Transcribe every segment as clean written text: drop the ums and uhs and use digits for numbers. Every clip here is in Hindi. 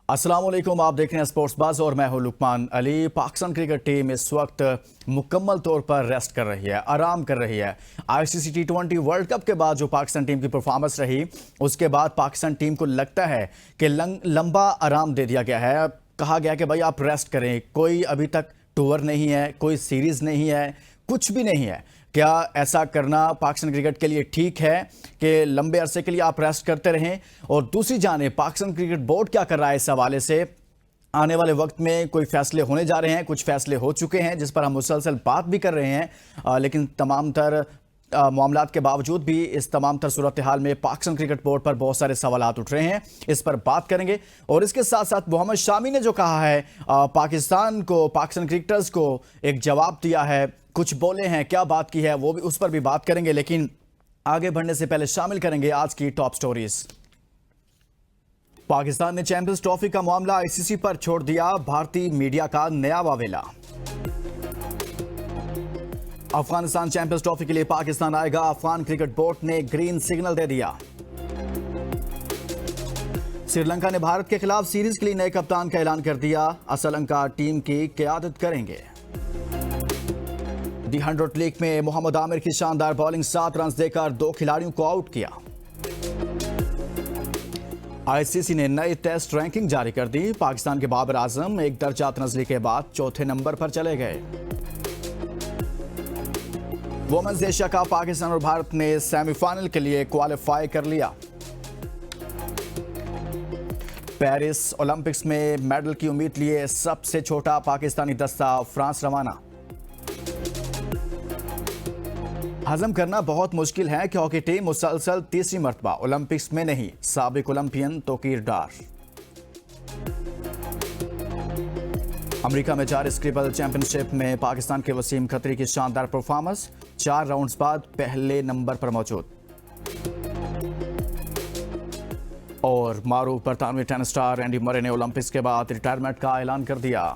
अस्सलाम वालेकुम, आप देख रहे हैं स्पोर्ट्स बाज़ और मैं हूं लुकमान अली। पाकिस्तान क्रिकेट टीम इस वक्त मुकम्मल तौर पर रेस्ट कर रही है, आराम कर रही है। आईसीसी T20 वर्ल्ड कप के बाद जो पाकिस्तान टीम की परफॉर्मेंस रही, उसके बाद पाकिस्तान टीम को लगता है कि लंबा आराम दे दिया गया है। कहा गया कि भाई आप रेस्ट करें, कोई अभी तक टूर नहीं है, कोई सीरीज़ नहीं है, कुछ भी नहीं है। क्या ऐसा करना पाकिस्तान क्रिकेट के लिए ठीक है कि लंबे अरसे के लिए आप रेस्ट करते रहें? और दूसरी जाने पाकिस्तान क्रिकेट बोर्ड क्या कर रहा है इस हवाले से? आने वाले वक्त में कोई फैसले होने जा रहे हैं, कुछ फैसले हो चुके हैं जिस पर हम मुसलसल बात भी कर रहे हैं, लेकिन तमाम तर मामलात के बावजूद भी इस तमाम तर सूरत हाल में पाकिस्तान क्रिकेट बोर्ड पर बहुत सारे सवालात उठ रहे हैं। इस पर बात करेंगे और इसके साथ साथ मोहम्मद शामी ने जो कहा है, पाकिस्तान क्रिकेटर्स को एक जवाब दिया है, कुछ बोले हैं, क्या बात की है, वो भी उस पर भी बात करेंगे। लेकिन आगे बढ़ने से पहले शामिल करेंगे आज की टॉप स्टोरीज। पाकिस्तान ने चैंपियंस ट्रॉफी का मामला आईसीसी पर छोड़ दिया, भारतीय मीडिया का नया वावेला। अफगानिस्तान चैंपियंस ट्रॉफी के लिए पाकिस्तान आएगा, अफगान क्रिकेट बोर्ड ने ग्रीन सिग्नल दे दिया। श्रीलंका ने भारत के खिलाफ सीरीज के लिए नए कप्तान का ऐलान कर दिया, असलंका टीम की क़यादत करेंगे। दी 100 लीग में मोहम्मद आमिर की शानदार बॉलिंग, 7 रन देकर 2 खिलाड़ियों को आउट किया। आईसीसी ने नई टेस्ट रैंकिंग जारी कर दी, पाकिस्तान के बाबर आजम एक दर्जा तनज़ली के बाद चौथे नंबर पर चले गए। वुमेन्स एशिया कप, पाकिस्तान और भारत ने सेमीफाइनल के लिए क्वालिफाई कर लिया। पेरिस ओलंपिक्स में मेडल की उम्मीद लिए सबसे छोटा पाकिस्तानी दस्ता फ्रांस रवाना। हजम करना बहुत मुश्किल है कि हॉकी टीम मुसलसल तीसरी मर्तबा ओलंपिक्स में नहीं, साबिक ओलंपियन तोकीर डार। अमेरिका में जारी स्क्रिबल चैंपियनशिप में पाकिस्तान के वसीम खत्री की शानदार परफॉर्मेंस, 4 राउंड्स बाद पहले नंबर पर मौजूद। और मारूफ बरतानवी टेनिस स्टार एंडी मरे ने ओलंपिक्स के बाद रिटायरमेंट का ऐलान कर दिया।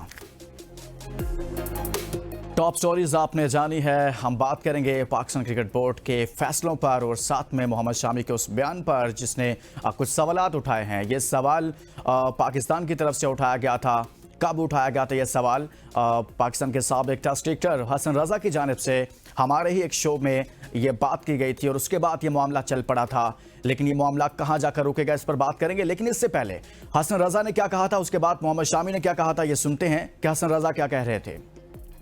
टॉप स्टोरीज आपने जानी है। हम बात करेंगे पाकिस्तान क्रिकेट बोर्ड के फैसलों पर और साथ में मोहम्मद शामी के उस बयान पर जिसने कुछ सवालात उठाए हैं। ये सवाल पाकिस्तान की तरफ से उठाया गया था। कब उठाया गया था ये सवाल? पाकिस्तान के साबिक टेस्ट क्रिकेटर हसन रजा की जानिब से हमारे ही एक शो में ये बात की गई थी और उसके बाद ये मामला चल पड़ा था। लेकिन ये मामला कहाँ जाकर रुकेगा, इस पर बात करेंगे। लेकिन इससे पहले हसन रजा ने क्या कहा था, उसके बाद मोहम्मद शामी ने क्या कहा था, ये सुनते हैं कि हसन रजा क्या कह रहे थे।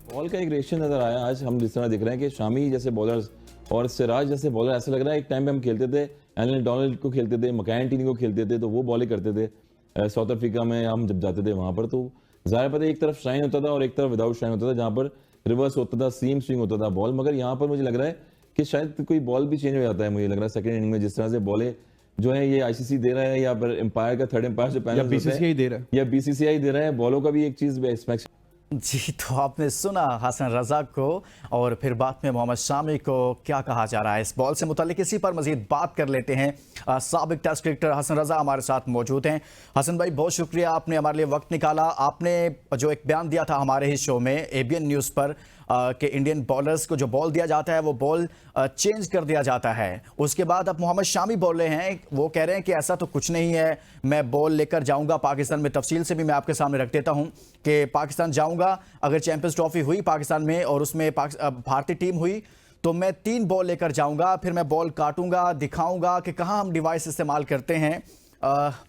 बॉल का एक रेशियो नजर आया। आज हम जिस तरह दिख रहे हैं कि शामी जैसे बॉलर्स और सिराज जैसे बॉलर, ऐसा लग रहा है एक टाइम पे हम खेलते थे, एलन डोनाल्ड को खेलते थे, मकैन को खेलते थे, तो वो बॉलिंग करते थे। साउथ अफ्रीका में हम जब जाते थे वहां पर, तो ज़ाहिर पता एक तरफ शाइन होता था और एक तरफ विदाउट शाइन होता था, जहाँ पर रिवर्स होता था, सीम स्विंग होता था बॉल। मगर यहाँ पर मुझे लग रहा है कि शायद कोई बॉल भी चेंज हो जाता है। मुझे लग रहा है सेकंड इनिंग में जिस तरह से बॉलें जो है ये आईसीसी दे रहा है, या फिर एम्पायर का थर्ड एम्पायर से पैनल बीसीसीआई दे रहा है, या बीसीसीआई दे रहा है, बॉलों का भी एक चीज जी, तो आपने सुना हसन रजा को और फिर बाद में मोहम्मद शामी को क्या कहा जा रहा है इस बॉल से मुतालिक। इसी पर मजीद बात कर लेते हैं। साबिक टेस्ट क्रिकेटर हसन रजा हमारे साथ मौजूद हैं। हसन भाई, बहुत शुक्रिया, आपने हमारे लिए वक्त निकाला। आपने जो एक बयान दिया था हमारे ही शो में एबीएन न्यूज़ पर कि इंडियन बॉलर्स को जो बॉल दिया जाता है वो बॉल चेंज कर दिया जाता है। उसके बाद अब मोहम्मद शामी बोल रहे हैं, वो कह रहे हैं कि ऐसा तो कुछ नहीं है, मैं बॉल लेकर जाऊंगा पाकिस्तान में। तफसील से भी मैं आपके सामने रख देता हूं कि पाकिस्तान जाऊंगा, अगर चैंपियंस ट्रॉफी हुई पाकिस्तान में और उसमें भारतीय टीम हुई तो मैं 3 बॉल लेकर जाऊंगा, फिर मैं बॉल काटूंगा, दिखाऊंगा कि कहाँ हम डिवाइस इस्तेमाल करते हैं।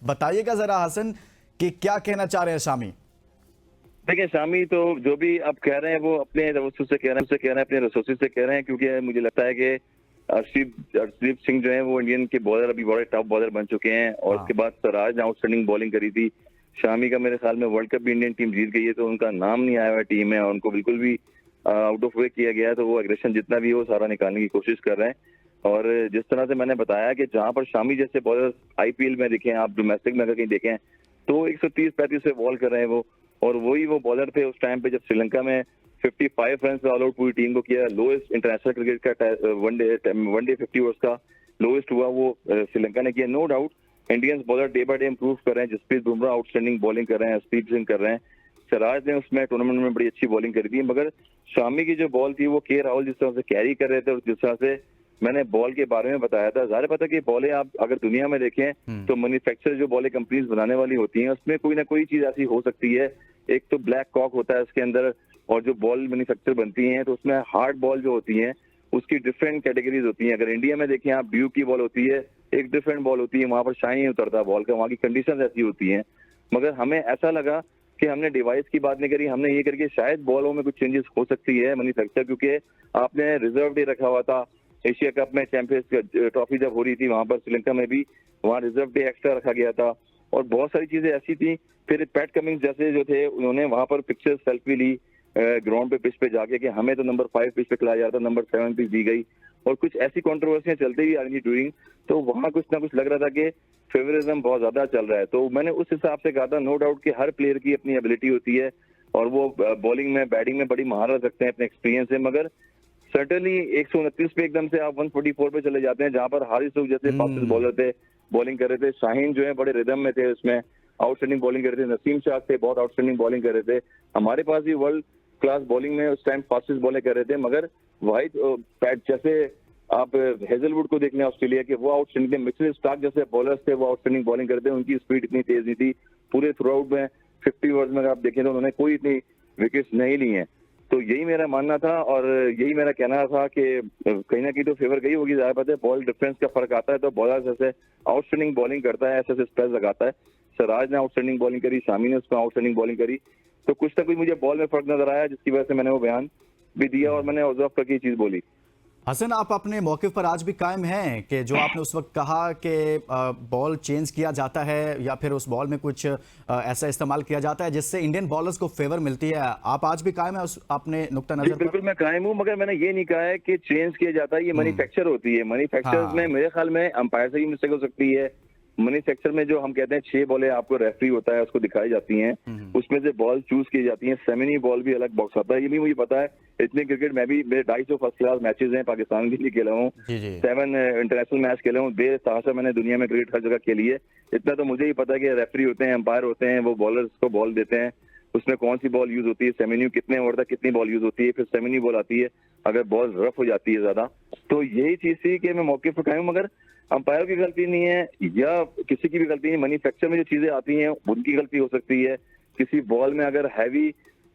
बताइएगा ज़रा हसन कि क्या कहना चाह रहे हैं शामी। देखिए, शामी तो जो भी आप कह रहे हैं वो अपने रसूल से कह रहे हैं, अपने रसूल से कह रहे हैं, क्योंकि मुझे लगता है कि अर्शदीप सिंह जो है वो इंडियन के बॉलर अभी बड़े टॉप बॉलर बन चुके हैं। और उसके बाद सिराज ने आउटस्टैंडिंग बॉलिंग करी थी। शामी का मेरे ख्याल में वर्ल्ड कप भी इंडियन टीम जीत गई है, तो उनका नाम नहीं आया हुआ टीम है और उनको बिल्कुल भी आउट ऑफ वे किया गया है। तो वो एग्रेशन जितना भी हो सारा निकालने की कोशिश कर रहे हैं। और जिस तरह से मैंने बताया कि जहां पर शामी जैसे बॉलर आईपीएल में देखें, आप डोमेस्टिक में अगर कहीं देखें, तो 130-35 पे बॉल कर रहे हैं वो। और वही वो बॉलर थे उस टाइम पे जब श्रीलंका में 55 रन से ऑल आउट पूरी टीम को किया। लोएस्ट इंटरनेशनल क्रिकेट का वनडे 50 ओवर्स का लोएस्ट हुआ वो श्रीलंका ने किया। No doubt Indians bowler day by day improve कर रहे हैं। जसप्रीत बुमराह आउटस्टैंडिंग बॉलिंग कर रहे हैं, स्पीड सिंह कर रहे हैं, सिराज ने उसमें टूर्नामेंट में बड़ी अच्छी बॉलिंग करी थी। मगर शामी की जो बॉल थी वो के राहुल जिस तरह से कैरी कर रहे थे और जिस तरह से मैंने बॉल के बारे में बताया था। ज़ाहिर पता कि बॉलें आप अगर दुनिया में देखें तो मैन्युफैक्चर जो बॉलें कंपनीज बनाने वाली होती हैं उसमें कोई ना कोई चीज ऐसी हो सकती है। एक तो ब्लैक कॉक होता है उसके अंदर, और जो बॉल मैन्युफैक्चर बनती हैं तो उसमें हार्ड बॉल जो होती हैं उसकी डिफरेंट कैटेगरीज होती हैं। अगर इंडिया में देखें आप, ड्यूक की बॉल होती है, एक डिफरेंट बॉल होती है, वहां पर शाइन नहीं उतरता बॉल का, वहां की कंडीशन ऐसी होती हैं। मगर हमें ऐसा लगा कि हमने डिवाइस की बात नहीं करी, हमने ये करके शायद बॉलों में कुछ चेंजेस हो सकती है मैन्युफैक्चर, क्योंकि आपने रिजर्व डे रखा हुआ था एशिया कप में, चैंपियंस ट्रॉफी जब हो रही थी वहां पर श्रीलंका में भी वहां रिजर्व डे एक्स्ट्रा रखा गया था, और बहुत सारी चीजें ऐसी थी। फिर पैट कमिंग्स जैसे जो थे उन्होंने वहां पर पिक्चर्स सेल्फी ली ग्राउंड पे पिच पे जाके कि हमें तो नंबर 5 पिच पे खिलाया जा रहा था, नंबर 7 पिच दी गई, और कुछ ऐसी कंट्रोवर्सियां चलती हुई आ रही ड्यूरिंग, तो वहां कुछ ना कुछ लग रहा था कि फेवरिज्म बहुत ज्यादा चल रहा है। तो मैंने उस हिसाब से कहा था, नो डाउट कि हर प्लेयर की अपनी एबिलिटी होती है और वो बॉलिंग में बैटिंग में बड़ी महारत रखते हैं अपने एक्सपीरियंस से, मगर सर्टनली 129 पे एकदम से आप 144 पे चले जाते हैं, जहां पर हारिस लोग जैसे फास्टेस्ट बॉलर थे बॉलिंग कर रहे थे, शाहीन जो है बड़े रिदम में थे, उसमें आउटस्टैंडिंग बॉलिंग कर रहे थे, नसीम शाह थे बहुत आउटस्टैंडिंग बॉलिंग कर रहे थे, हमारे पास भी वर्ल्ड क्लास बॉलिंग में उस टाइम फास्टेस्ट बॉलिंग कर रहे थे। मगर वाइट पैट जैसे आप हेजलवुड को देख लें ऑस्ट्रेलिया के, वो आउटस्टैंडिंग थे, मिचेल स्टार्क जैसे बॉलर्स थे वो आउटस्टैंडिंग बॉलिंग करते हैं, उनकी स्पीड इतनी तेज नहीं थी। पूरे थ्रू आउट में 50 ओवर्स में अगर आप देखें तो उन्होंने कोई इतनी विकेट्स नहीं ली हैं। तो यही मेरा मानना था और यही मेरा कहना था कि कहीं ना कहीं तो फेवर गई होगी, ज़्यादा पता है बॉल डिफरेंस का फर्क आता है, तो बॉलर जैसे आउटस्टैंडिंग बॉलिंग करता है ऐसे ऐसे स्पेस लगाता है। सिराज ने आउटस्टैंडिंग बॉलिंग करी, शामी ने उसको आउटस्टैंडिंग बॉलिंग करी, तो कुछ ना कुछ मुझे बॉल में फर्क नजर आया, जिसकी वजह से मैंने वो बयान भी दिया और मैंने ऑब्जर्व करके ये चीज बोली। हसन, आप अपने मौके पर आज भी कायम हैं कि जो आपने उस वक्त कहा कि बॉल चेंज किया जाता है या फिर उस बॉल में कुछ ऐसा इस्तेमाल किया जाता है जिससे इंडियन बॉलर्स को फेवर मिलती है, आप आज भी कायम है उस अपने नुक्ता नजर पर? बिल्कुल मैं कायम हूँ, मगर मैंने ये नहीं कहा है कि चेंज किया जाता है, ये मैन्युफैक्चर होती है। मैन्युफैक्चर हाँ। में मेरे ख्याल में अंपायर से ही मिस्टेक हो सकती है। मैन्युफैक्चर में जो हम कहते हैं 6 बॉलें आपको रेफरी होता है उसको दिखाई जाती हैं, उसमें से बॉल चूज की जाती हैं, सेमिनी बॉल भी अलग बॉक्स आता है, ये भी मुझे पता है। इतने क्रिकेट में भी मेरे 250 फर्स्ट क्लास मैचेस हैं, पाकिस्तान के लिए खेला हूँ, 7 इंटरनेशनल मैच खेले हूँ, देर ताशा मैंने दुनिया में क्रिकेट हर जगह खेली है। इतना तो मुझे ही पता है कि रेफरी होते हैं, अंपायर होते हैं, वो बॉलर्स को बॉल देते हैं, उसमें कौन सी बॉल यूज होती है, सेमिनी कितने ओवर तक कितनी बॉल यूज होती है, फिर सेमिनी बॉल आती है अगर बॉल रफ हो जाती है ज्यादा। तो यही चीज थी कि मैं मौके पर कायम, मगर अंपायर की गलती नहीं है या किसी की भी गलती नहीं। मैन्युफैक्चर में जो चीजें आती हैं उनकी गलती हो सकती है। किसी बॉल में अगर हैवी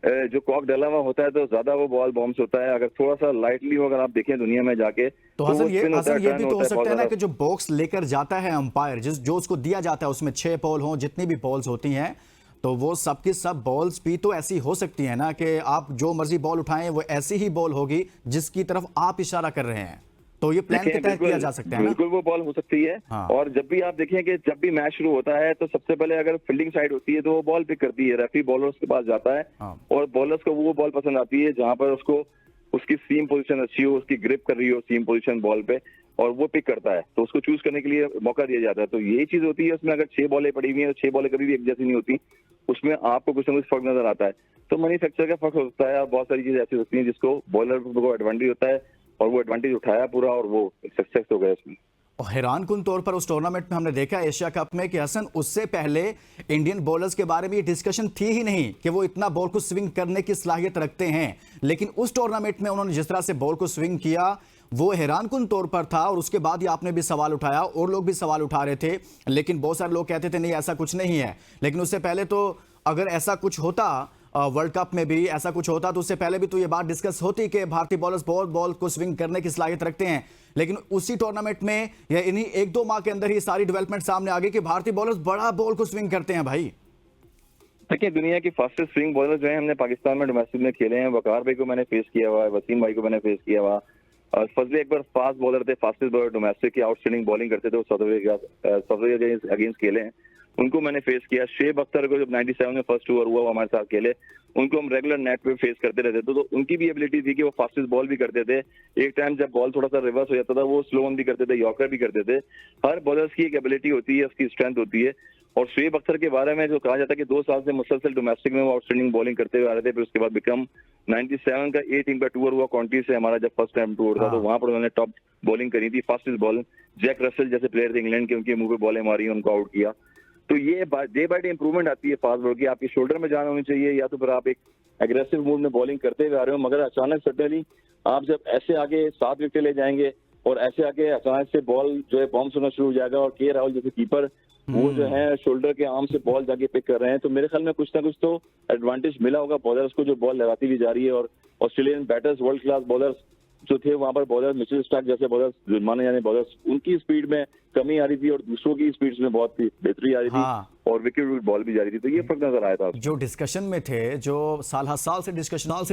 जो कॉक डला हुआ होता है तो ज्यादा वो बॉल बॉम्ब्स होता है, अगर थोड़ा सा लाइटली हो, अगर आप देखें दुनिया में जाके तो वो हसन ये spin होता है, भी turn तो हो होता है सकता बहुत है ना ज्यादा। कि जो बॉक्स लेकर जाता है अंपायर, जिस जो उसको दिया जाता है उसमें 6 बॉल हो, जितनी भी बॉल्स होती हैं, तो वो सबकी सब बॉल्स भी तो ऐसी हो सकती है ना कि आप जो मर्जी बॉल उठाएं वो ऐसी ही बॉल होगी जिसकी तरफ आप इशारा कर रहे हैं, तो ये प्लान के देखें, तहत किया जा सकता है ना? बिल्कुल वो बॉल हो सकती है। हाँ। और जब भी आप देखें कि जब भी मैच शुरू होता है तो सबसे पहले अगर फील्डिंग साइड होती है तो वो बॉल पिक करती है, रेफरी बॉलर्स के पास जाता है हाँ। और बॉलर्स को वो बॉल पसंद आती है जहां पर उसको उसकी सीम पोजीशन अच्छी हो, उसकी ग्रिप कर रही हो सीम पोजीशन बॉल पे, और वो पिक करता है, तो उसको चूज करने के लिए मौका दिया जाता है। तो यही चीज होती है उसमें। अगर 6 बॉलें पड़ी हुई हैं तो 6 बॉलें कभी भी एक जैसी नहीं होती, उसमें आपको कुछ ना कुछ फर्क नजर आता है। तो मैन्युफैक्चर का फर्क होता है और बहुत सारी चीजें ऐसी होती हैं जिसको बॉलर को एडवांटेज होता है और वो एडवांटेज उठाया पूरा और वो सक्सेस हो गया इसमें। और हैरान कुन तौर पर उस टूर्नामेंट में हमने देखा एशिया कप में कि हसन उससे पहले इंडियन बॉलर्स के बारे में ये डिस्कशन थी ही नहीं कि वो इतना बॉल को स्विंग करने की सलाहियत रखते हैं, लेकिन उस टूर्नामेंट में उन्होंने जिस तरह से बॉल को स्विंग किया वो हैरान कुन तौर पर था। और उसके बाद ही आपने भी सवाल उठाया और लोग भी सवाल उठा रहे थे, लेकिन बहुत सारे लोग कहते थे नहीं ऐसा कुछ नहीं है। लेकिन उससे पहले तो अगर ऐसा कुछ होता वर्ल्ड कप में भी ऐसा कुछ होता तो उससे पहले भी तो ये बात डिस्कस होती कि भारतीय बॉलर्स बहुत बॉल को स्विंग करने की सलाहियत रखते हैं, लेकिन उसी टूर्नामेंट में या इन्हीं 1-2 माह के अंदर ही सारी डेवलपमेंट सामने आ गई कि भारतीय बॉलर्स बड़ा बॉल को स्विंग करते हैं। भाई देखिए, दुनिया की फास्टेस्ट स्विंग बॉलर जो है हमने पाकिस्तान में डोमेस्टिक में खेले हैं। वकार भाई को मैंने फेस किया हुआ है, वसीम भाई को मैंने फेस किया हुआ, और फजले एक बार फास्ट बॉलर थे, फास्टेस्ट बॉलर डोमेस्टिक की, आउटस्टैंडिंग बॉलिंग करते थे, साउथ अफ्रीका अगेंस्ट खेले हैं, उनको मैंने फेस किया। शेब अख्तर को जब 97 में फर्स्ट ओवर हुआ वो हमारे साथ खेले, उनको हम रेगुलर नेट पे फेस करते रहते थे, तो उनकी भी एबिलिटी थी कि वो फास्टेस्ट बॉल भी करते थे। एक टाइम जब बॉल थोड़ा सा रिवर्स हो जाता था वो स्लो ऑन भी करते थे, यॉर्कर भी करते थे। हर बॉलर्स की एक एबिलिटी होती है, उसकी स्ट्रेंथ होती है। और शुएब अख्तर के बारे में जो कहा जाता है कि 2 साल से मुसलसल डोमेस्टिक में वो आउटस्टैंडिंग बॉलिंग करते हुए आ रहे थे, फिर उसके बाद बिकम 97 का ए टीम का टूर हुआ कॉन्टी से, हमारा जब फर्स्ट टाइम टूर था, तो वहां पर उन्होंने टॉप बॉलिंग करी थी, फास्टेस्ट बॉल। जैक रसेल जैसे प्लेयर थे इंग्लैंड के, उनके मुंह पे बॉलें मारी, उनको आउट किया। तो ये डे बाय डे इंप्रूवमेंट आती है फास्ट बॉल की, आपकी शोल्डर में जान होनी चाहिए, या तो फिर आप एक एग्रेसिव मूड में बॉलिंग करते हुए आ रहे हो। मगर अचानक सडनली आप जब ऐसे आगे 7 विकेट ले जाएंगे और ऐसे आके अचानक से बॉल जो है बॉम्ब होना शुरू हो जाएगा और के राहुल जैसे कीपर वो जो है शोल्डर के आर्म से बॉल जाके पिक कर रहे हैं, तो मेरे ख्याल में कुछ ना कुछ तो एडवांटेज मिला होगा बॉलर्स को जो बॉल लगाती हुई जा रही है। और Australian batters world class bowlers जो थे वहां पर बॉलर मिचेल स्टार्क जैसे बॉलर्स माने जाने बॉलर्स उनकी स्पीड में कमी आ रही थी और दूसरों की स्पीड में बहुत थी बेहतरी आ रही थी और विकेट बॉल भी जा रही थी, तो ये फर्क नजर आया था। जो डिस्कशन में थे, जो साल से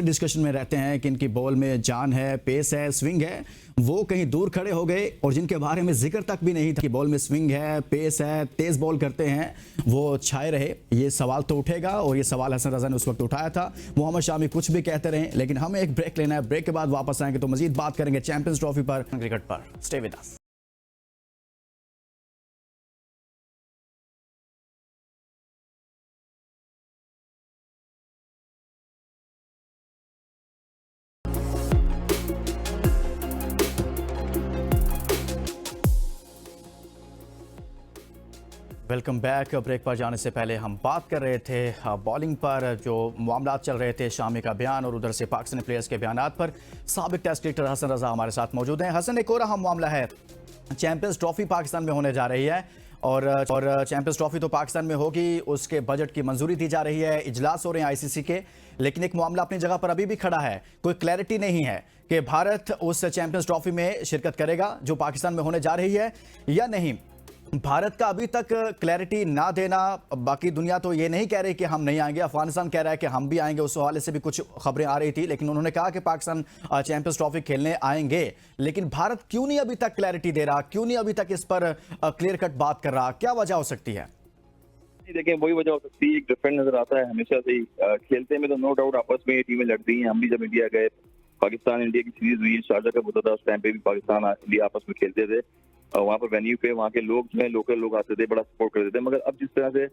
डिस्कशन में रहते हैं कि इनकी बॉल में जान है, पेस है, स्विंग है, वो कहीं दूर खड़े हो गए और जिनके बारे में जिक्र तक भी नहीं था कि बॉल में स्विंग है, पेस है, तेज बॉल करते हैं, वो छाए रहे। ये सवाल तो उठेगा और ये सवाल हसन रजा ने उस वक्त उठाया था। मोहम्मद शामी कुछ भी कहते रहे, लेकिन हमें एक ब्रेक लेना है। ब्रेक के बाद वापस आएंगे तो मजीद बात करेंगे चैंपियंस ट्रॉफी पर, क्रिकेट पर। Stay with us. Welcome back. Break पर जाने से पहले हम बात कर रहे थे बॉलिंग पर, जो मामला चल रहे थे, शामी का बयान और उधर से पाकिस्तानी प्लेयर्स के बयानात पर। साबिक टेस्ट क्रिकेटर हसन रजा हमारे साथ मौजूद हैं। हसन, एक और अहम मामला है, चैंपियंस ट्रॉफी पाकिस्तान में होने जा रही है और चैंपियंस ट्रॉफी तो पाकिस्तान में होगी, उसके बजट की मंजूरी दी जा रही है, इजलास हो रहे हैं आईसीसी के, लेकिन एक मामला अपनी जगह पर अभी भी खड़ा है। कोई क्लैरिटी नहीं है कि भारत उस चैंपियंस ट्रॉफी में शिरकत करेगा जो पाकिस्तान में होने जा रही है या नहीं। भारत का अभी तक क्लैरिटी ना देना, बाकी दुनिया तो ये नहीं कह रही कि हम नहीं आएंगे, अफगानिस्तान कह रहा है कि हम भी आएंगे, उस हवाले से भी कुछ खबरें आ रही थी, लेकिन उन्होंने कहा कि पाकिस्तान चैंपियंस ट्रॉफी खेलने आएंगे। लेकिन भारत क्यों नहीं अभी तक क्लैरिटी दे रहा, क्यों नहीं अभी तक इस पर क्लियर कट बात कर रहा, क्या वजह हो सकती है? देखें, वही वजह हो सकती है, एक डिफरेंट नजर आता है हमेशा से ही। खेलते में तो नो डाउट आपस में ये टीमें लड़ती हैं। हम भी जब इंडिया गए, पाकिस्तान इंडिया की सीरीज हुई, शारजा का होता था, उस टाइम पे भी पाकिस्तान इंडिया आपस में खेलते थे। वहाँ पर वेन्यू पे वहाँ के लोग जो है लोकल लोग आते थे, बड़ा सपोर्ट करते थे। मगर अब जिस तरह से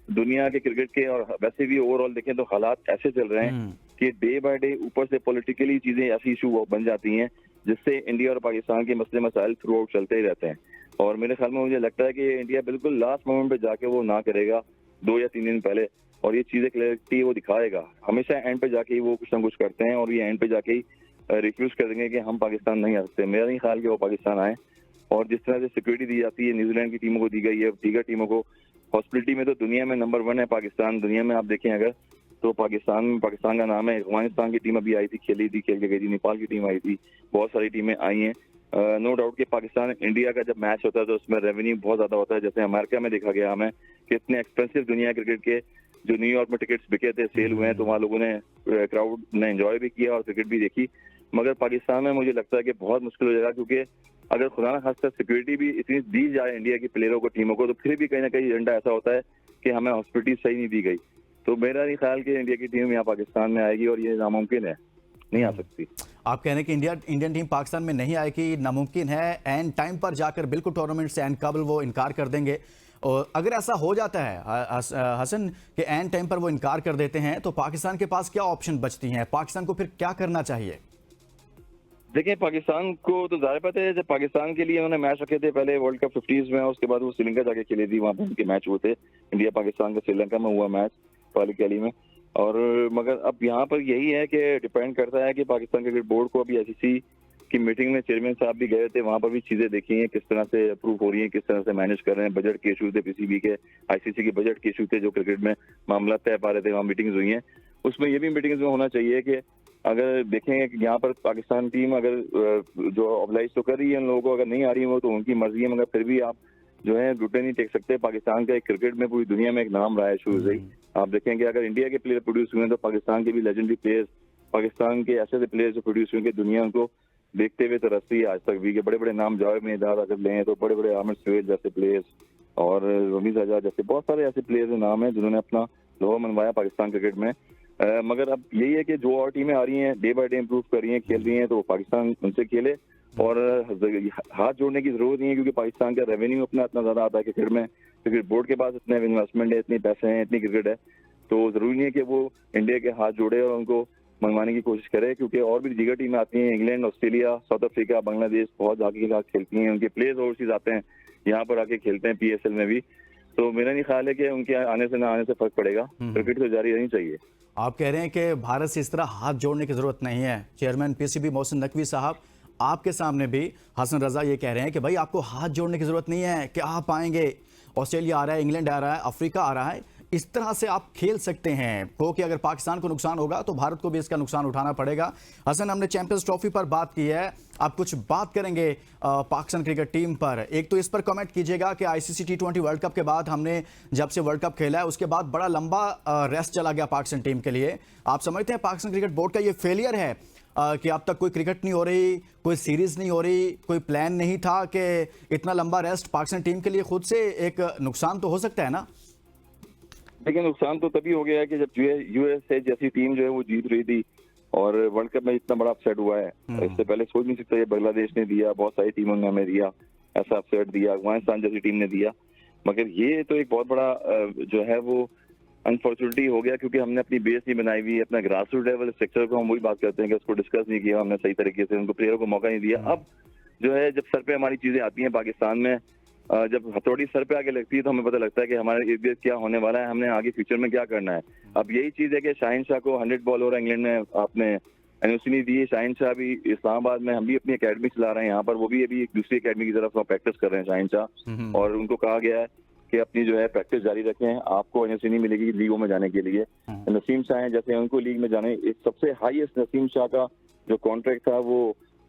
दुनिया के क्रिकेट के और वैसे भी ओवरऑल देखें तो हालात ऐसे चल रहे हैं कि डे बाय डे ऊपर से पॉलिटिकली चीजें ऐसी इशू बन जाती हैं जिससे इंडिया और पाकिस्तान के मसले मसाइल थ्रू आउट चलते ही रहते हैं। और मेरे ख्याल में मुझे लगता है कि इंडिया बिल्कुल लास्ट मोमेंट पे जाके वो ना करेगा 2 या 3 दिन पहले, और ये चीजें क्लैरिटी वो दिखाएगा। हमेशा एंड पे जाके ही वो कुछ ना कुछ करते हैं और ये एंड पे जाके ही रिफ्यूज कर देंगे कि हम पाकिस्तान नहीं आ सकते। मेरा नहीं ख्याल कि वो पाकिस्तान आए। और जिस तरह से सिक्योरिटी दी जाती है न्यूजीलैंड की टीमों को दी गई है, दीगर टीमों को, हॉस्पिटलिटी में तो दुनिया में नंबर 1 है पाकिस्तान। दुनिया में आप देखें अगर तो पाकिस्तान का नाम है। अफगानिस्तान की टीम अभी आई थी, खेल के गई थी, नेपाल की टीम आई थी, बहुत सारी टीमें आई हैं। नो डाउट कि पाकिस्तान इंडिया का जब मैच होता है तो उसमें रेवेन्यू बहुत ज्यादा होता है। जैसे अमेरिका में देखा गया हमें कि इतने एक्सपेंसिव दुनिया क्रिकेट के जो न्यूयॉर्क में टिकट्स बिके थे, सेल हुए हैं, तो वहाँ लोगों ने, क्राउड ने एंजॉय भी किया और क्रिकेट भी देखी। मगर पाकिस्तान में मुझे लगता है कि बहुत मुश्किल हो जाएगा, क्योंकि अगर खुदा ना खास्ता सिक्योरिटी भी इतनी दी जाए इंडिया के प्लेयरों को, टीमों को, तो फिर भी कहीं ना कहीं एजेंडा ऐसा होता है कि हमें हॉस्पिटलिटी सही नहीं दी गई। तो मेरा नहीं ख्याल कि इंडिया की टीम यहाँ पाकिस्तान में आएगी और ये नामुमकिन है, नहीं आ सकती। आप कह रहे हैं कि इंडियन टीम पाकिस्तान में नहीं आएगी, नामुमकिन है, एंड टाइम पर जाकर बिल्कुल टूर्नामेंट से एंड कबल वो इनकार कर देंगे। और अगर ऐसा हो जाता है हसन कि एंड टाइम पर वो इनकार कर देते हैं, तो पाकिस्तान के पास क्या ऑप्शन बचती हैं? पाकिस्तान को फिर क्या करना चाहिए? देखिए, पाकिस्तान को तो ज़ाहिर पता है, जब पाकिस्तान के लिए उन्होंने मैच रखे थे पहले वर्ल्ड कप 50s में, उसके बाद वो श्रीलंका जाके खेली थी, वहाँ पर उनके मैच हुए थे। इंडिया पाकिस्तान का श्रीलंका में हुआ मैच क्वालिफाई में। और मगर अब यहाँ पर यही है कि डिपेंड करता है कि पाकिस्तान क्रिकेट बोर्ड को, अभी आईसीसी की मीटिंग में चेयरमैन साहब भी गए थे, वहाँ पर भी चीजें देखी हैं किस तरह से अप्रूव हो रही हैं, किस तरह से मैनेज कर रहे हैं। बजट के इशू थे पीसीबी के, आईसीसी के बजट के इशू थे, जो क्रिकेट में मामला तय पा रहे थे, वहाँ मीटिंग्स हुई हैं। उसमें ये भी मीटिंग्स में होना चाहिए कि अगर देखें कि यहाँ पर पाकिस्तान टीम अगर जो ऑब्लाइज तो कर रही है उन लोगों को, अगर नहीं आ रही है वो तो उनकी मर्जी है, मगर फिर भी आप जो है घुटने नहीं टेक सकते। पाकिस्तान का एक क्रिकेट में पूरी दुनिया में एक नाम रहा है शुरू से ही। आप देखेंगे अगर इंडिया के प्लेयर प्रोड्यूस हुए हैं तो पाकिस्तान के भी लेजेंडरी प्लेयर्स, पाकिस्तान के ऐसे प्लेयर्स जो प्रोड्यूस हुए दुनिया उनको देखते हुए तरसती है आज तक भी। के बड़े बड़े नाम जावेद मिर्ज़ा अगर लें तो बड़े बड़े आमिर सुहेल जैसे प्लेयर्स और रमीज आजाद जैसे बहुत सारे ऐसे प्लेयर्स नाम है जिन्होंने अपना लोहा मनवाया पाकिस्तान क्रिकेट में। मगर अब यही है कि जो और टीमें आ रही हैं डे बाय डे इम्प्रूव कर रही हैं, खेल रही हैं, तो पाकिस्तान उनसे खेले और हाथ जोड़ने की जरूरत नहीं है, क्योंकि पाकिस्तान का रेवेन्यू अपना इतना ज्यादा आता है क्रिकेट में। क्रिकेट बोर्ड के पास इतने इन्वेस्टमेंट है, इतने पैसे हैं, इतनी क्रिकेट है, तो जरूरी नहीं है कि वो इंडिया के हाथ जोड़े और उनको मंगवाने की कोशिश करे, क्योंकि और भी दीगर टीमें आती हैं, England, Australia, south Africa, Bangladesh, बहुत आगे के साथ खेलती हैं। उनके प्लेयर्स ओवरसीज आते हैं, यहाँ पर आके खेलते हैं पीएसएल में भी। तो मेरा नहीं ख्याल है कि उनके आने से ना आने से फर्क पड़ेगा। क्रिकेट तो जारी रहनी चाहिए। आप कह रहे हैं कि भारत से इस तरह हाथ जोड़ने की जरूरत नहीं है। चेयरमैन पीसीबी मोहसिन नकवी साहब आपके सामने भी हसन रजा ये कह रहे हैं कि भाई आपको हाथ जोड़ने की जरूरत नहीं है कि आप आएंगे, ऑस्ट्रेलिया आ रहा है, इंग्लैंड आ रहा है, अफ्रीका आ रहा है, इस तरह से आप खेल सकते हैं क्योंकि अगर पाकिस्तान को नुकसान होगा तो भारत को भी इसका नुकसान उठाना पड़ेगा। हसन, हमने चैंपियंस ट्रॉफी पर बात की है, आप कुछ बात करेंगे पाकिस्तान क्रिकेट टीम पर। एक तो इस पर कमेंट कीजिएगा कि आईसीसी T20 वर्ल्ड कप के बाद हमने जब से वर्ल्ड कप खेला है उसके बाद बड़ा लंबा रेस्ट चला गया पाकिस्तान टीम के लिए। आप समझते हैं पाकिस्तान क्रिकेट बोर्ड का ये फेलियर है कि अब तक कोई क्रिकेट नहीं हो रही, कोई सीरीज नहीं हो रही, कोई प्लान नहीं था कि इतना लंबा रेस्ट पाकिस्तान टीम के लिए खुद से एक नुकसान तो हो सकता है ना? देखिए, नुकसान तो तभी हो गया है कि जब यूएसए जैसी टीम जो है वो जीत रही थी और वर्ल्ड कप में इतना बड़ा अपसेट हुआ है। इससे पहले सोच नहीं सकता, ये बांग्लादेश ने दिया, बहुत सारी टीमों ने हमें दिया, ऐसा अपसेट दिया, अफगानिस्तान जैसी टीम ने दिया, मगर ये तो एक बहुत बड़ा जो है वो अनफॉर्चुनेटली हो गया क्योंकि हमने अपनी बेस नहीं बनाई हुई, अपना ग्रास रूट लेवल स्ट्रक्चर को हम वही बात करते हैं कि उसको डिस्कस नहीं किया हमने सही तरीके से, उनको प्लेयरों को मौका नहीं दिया। अब जो है जब सर पे हमारी चीजें आती हैं पाकिस्तान में, जब हथौड़ी सर पे आगे लगती है तो हमें पता लगता है कि हमारे इर्द गिर्द क्या होने वाला है, हमने आगे फ्यूचर में क्या करना है। अब यही चीज है कि शाहीन शाह को 100 बॉल और इंग्लैंड में आपने एनओसी नहीं दी। शाहीन शाह भी इस्लामाबाद में, हम भी अपनी एकेडमी चला रहे हैं यहाँ पर, वो भी अभी एक दूसरी एकेडमी की तरफ प्रैक्टिस कर रहे हैं शाहीन शाह, और उनको कहा गया है कि अपनी जो है प्रैक्टिस जारी रखें, आपको एनओसी नहीं मिलेगी लीगों में जाने के लिए। नसीम शाह हैं, जैसे उनको लीग में जाने, एक सबसे हाईएस्ट नसीम शाह का जो कॉन्ट्रैक्ट था वो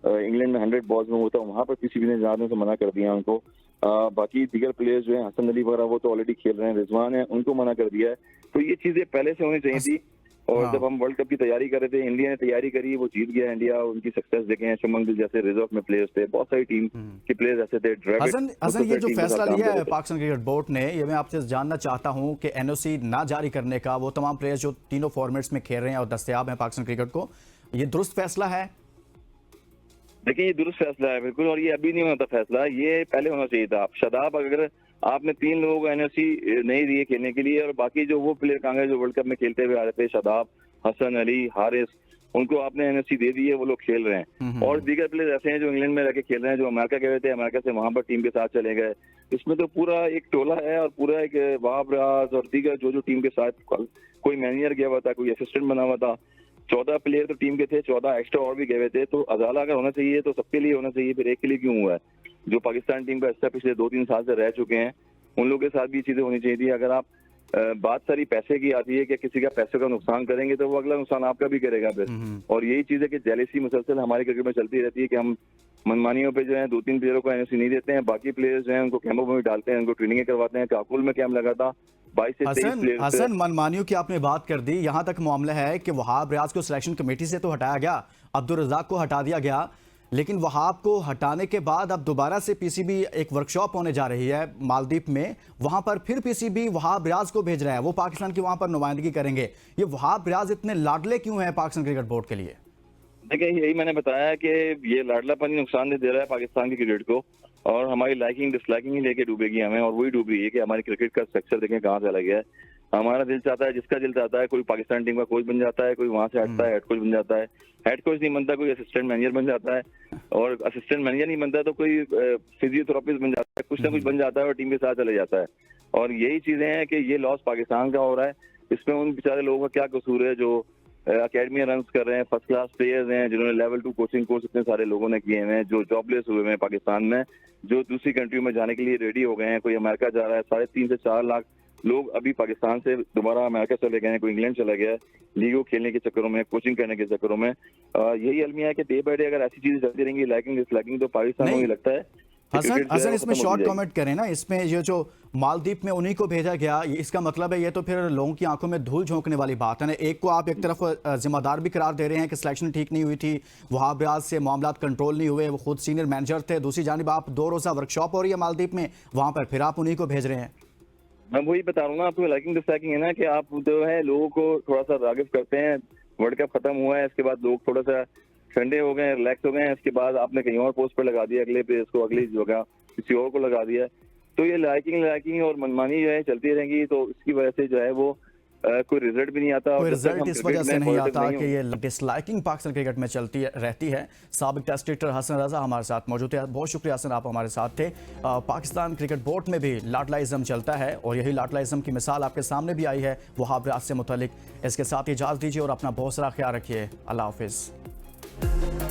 इंग्लैंड में 100 बॉल्स में होता, वहां पर किसी भी ने जाने से मना कर दिया उनको। बाकी दीगर प्लेयर्स जो हैं, हसन अली वगैरह, वो तो ऑलरेडी खेल रहे हैं, रिजवान है, उनको मना कर दिया है। तो ये चीजें पहले से होनी चाहिए थी। और जब हम वर्ल्ड कप की तैयारी कर रहे थे, इंडिया ने तैयारी करी, वो जीत गया इंडिया, उनकी सक्सेस देखे हैं, शुभमन गिल जैसे रिजर्व में प्लेयर्स थे, बहुत सारी टीम के प्लेयर्स ऐसे थे। हसन, ये जो फैसला लिया है पाकिस्तान क्रिकेट बोर्ड ने, ये मैं आपसे जानना चाहता हूं कि एनओसी ना जारी करने का, वो तमाम प्लेयर्स जो तीनों फॉर्मेट्स में खेल रहे हैं और दस्तयाब हैं पाकिस्तान क्रिकेट को, ये दुरुस्त फैसला है? देखिए, ये दुरुस्त फैसला है बिल्कुल, और ये अभी नहीं होता फैसला, ये पहले होना चाहिए था। शादाब, अगर आपने 3 लोगों को एनओसी नहीं दिए खेलने के लिए और बाकी जो वो प्लेयर कहाँ गए जो वर्ल्ड कप में खेलते हुए आ रहे थे, शादाब, हसन अली, हारिस, उनको आपने एनओसी दे दी है, वो लोग खेल रहे हैं। और दीगर प्लेयर ऐसे हैं जो इंग्लैंड में रह के खेल रहे हैं, जो अमेरिका गए थे, अमेरिका से वहां पर टीम के साथ चले गए। इसमें तो पूरा एक टोला है और पूरा एक वहाब राज और दीगर जो टीम के साथ, कोई मैनेजर गया हुआ था, कोई असिस्टेंट बना हुआ था, 14 प्लेयर तो टीम के थे, 14 एक्स्ट्रा और भी गए हुए थे। तो अदाला अगर होना चाहिए तो सबके लिए होना चाहिए, फिर एक के लिए क्यों हुआ है? जो पाकिस्तान टीम का हिस्सा पिछले 2-3 साल से रह चुके हैं, उन लोगों के साथ भी चीजें होनी चाहिए थी। अगर आप बात सारी पैसे की आती है कि किसी का पैसे का नुकसान करेंगे तो वो अगला नुकसान आपका भी करेगा फिर। और यही चीज है कि जेलेसी मुसलसल हमारे क्रिकेट में चलती रहती है कि हम मनमानियों पे जो है 2-3 प्लेयरों को एनओसी नहीं देते हैं, बाकी प्लेयर्स जो हैं उनको कैंपों में डालते हैं, उनको ट्रेनिंग करवाते हैं। काकुल में कैंप लगा था, 22 से 23 प्लेयर्स। हसन, मनमानियों की आपने बात कर दी, यहां तक मामला है कि वहाब रियाज को सिलेक्शन कमेटी से तो हटाया गया, अब्दुल रज़ाक को हटा दिया गया, लेकिन वहाब को हटाने के बाद अब दोबारा से पीसीबी एक वर्कशॉप होने जा रही है मालदीव में, वहां पर फिर पीसीबी वहाब रियाज को भेज रहा है, वो पाकिस्तान की वहां पर नुमाइंदगी करेंगे। ये वहाब रियाज इतने लाडले क्यों हैं पाकिस्तान क्रिकेट बोर्ड के लिए? देखिए, यही मैंने बताया कि ये लाडलापन नुकसान दे रहा है पाकिस्तान की क्रिकेट को, और हमारी लाइकिंग डिसलाइकिंग ही लेके डूबेगी हमें, और वही डूब रही है कि हमारी क्रिकेट का स्ट्रक्चर देखें कहाँ से लग गया है। हमारा दिल चाहता है, जिसका दिल चाहता है, कोई पाकिस्तान टीम का कोच बन जाता है, कोई वहां से हटता है हेड कोच बन जाता है, हेड कोच नहीं बनता कोई असिस्टेंट मैनेजर बन जाता है, और असिस्टेंट मैनेजर नहीं बनता तो कोई फिजियोथेरेपिस्ट बन जाता है, कुछ ना कुछ बन जाता है और टीम के साथ चले जाता है। और यही चीजें हैं कि ये लॉस पाकिस्तान का हो रहा है। इसमें उन बेचारे लोगों का क्या कसूर है जो अकेडमी रन कर रहे हैं, फर्स्ट क्लास प्लेयर्स हैं, जिन्होंने लेवल 2 कोचिंग कोर्स इतने सारे लोगों ने किए हैं, जो जॉबलेस हुए हैं पाकिस्तान में, जो दूसरी कंट्री में जाने के लिए रेडी हो गए हैं। कोई अमेरिका जा रहा है, 3.5 से 4 लाख लोग अभी पाकिस्तान से दोबारा अमेरिका चले गए हैं, कोई इंग्लैंड चला गया है लीगों खेलने के चक्करों में, कोचिंग करने के चक्करों में। यही अलमिया है कि डे बाय डे अगर ऐसी चीजें चलती रहेंगी, लाइकिंग डिसलाइकिंग, तो पाकिस्तान को लगता है। हसन, इसमें शॉर्ट कमेंट करें ना, इसमें ये जो मालदीव में उन्हीं को भेजा गया, इसका मतलब है ये तो फिर लोगों की आंखों में धूल झोंकने वाली बात है ना। एक को आप एक तरफ जिम्मेदार भी करार दे रहे हैं कि सिलेक्शन ठीक नहीं हुई थी, वहाब रियाज से मामला कंट्रोल नहीं हुए, वो खुद सीनियर मैनेजर थे, दूसरी जानिब आप 2 रोज़ा वर्कशॉप हो रही है मालदीव में, वहां पर फिर आप उन्हीं को भेज रहे हैं। मैं वही बता रहा हूँ ना आपको, लाइकिंग डिसलाइकिंग है ना, कि आप जो है लोगों को थोड़ा सा रागिब करते हैं। वर्ल्ड कप खत्म हुआ है, इसके बाद लोग थोड़ा सा ठंडे हो गए, रिलैक्स हो गए हैं, इसके बाद आपने कहीं और पोस्ट पर लगा दिया, अगले प्लेयर्स को अगली जगह किसी और को लगा दिया। तो ये लाइकिंग और मनमानी जो है चलती रहेंगी, तो इसकी वजह से जो है वो कोई रिजल्ट भी नहीं आता। कोई रिजल्ट इस वजह से नहीं आता कि ये डिसलाइकिंग पाकिस्तान क्रिकेट में चलती रहती है। साबिक टेस्ट क्रिकेटर हसन रजा हमारे साथ मौजूद है। बहुत शुक्रिया हसन, आप हमारे साथ थे। पाकिस्तान क्रिकेट बोर्ड में भी लाडलाइज्म चलता है और यही लाडलाइज्म की मिसाल आपके सामने भी आई है वहाब रियाज से मुतालिक। इसके साथ ही इजाज़त दीजिए और अपना बहुत सारा ख्याल रखिए। अल्लाह हाफिज़।